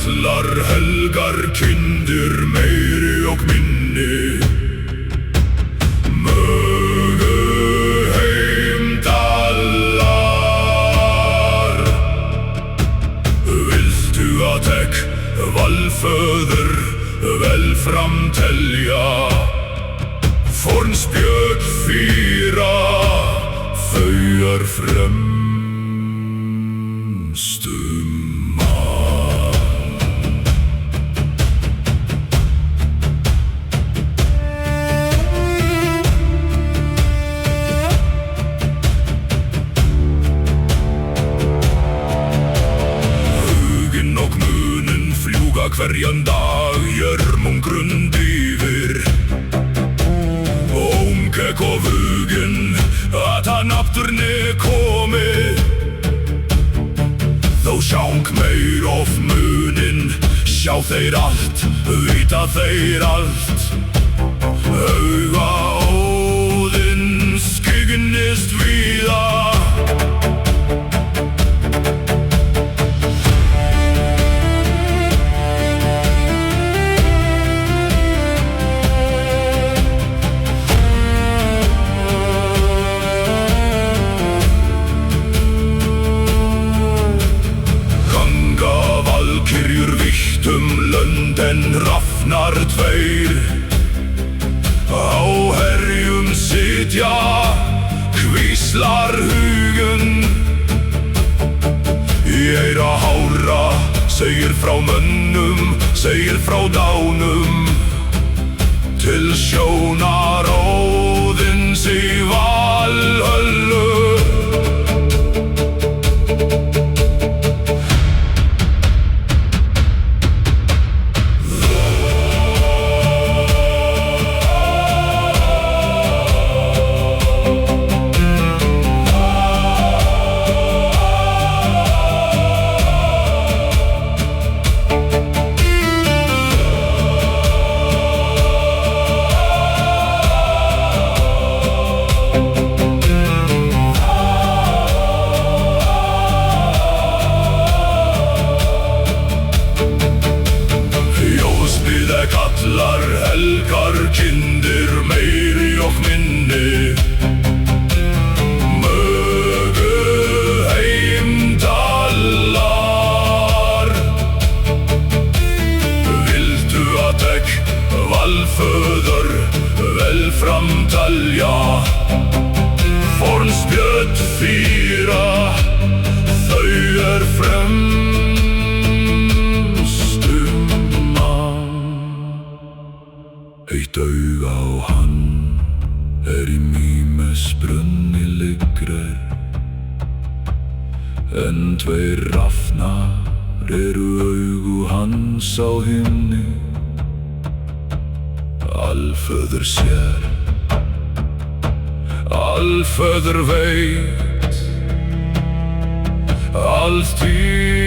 kallar helgar kindur meiri og minni. Mögu heimdallar, viltu að tek valföður vel framtelja. Fornspjöll fýra, þau fremstu mann. Huginn og munin fljúga hverjan dag jörmungrund yfir. Gekk og huginn að hann afturni komi. Þó sjáng meir of munin, sjá þeir allt, vita þeir allt. Auga Óðinn skyggnist víða. Lönden rafnar tveir, á herjum sitja, hvíslar huginn. Í eyra hára segir frá mönnum, segir frá dánum, til sjónar Óðins í Valhöllu. Kallar helgar kindur meiri og minni. Mögu heimdallar, viltu að tek valföður vel framtelja. Fornspjöll fýra, þau fremstu mann. Eitt auga á hann í Mímes brunni liggur, en tveir rafnar augu hans á himni. Alföður sér, alföður veit, allt í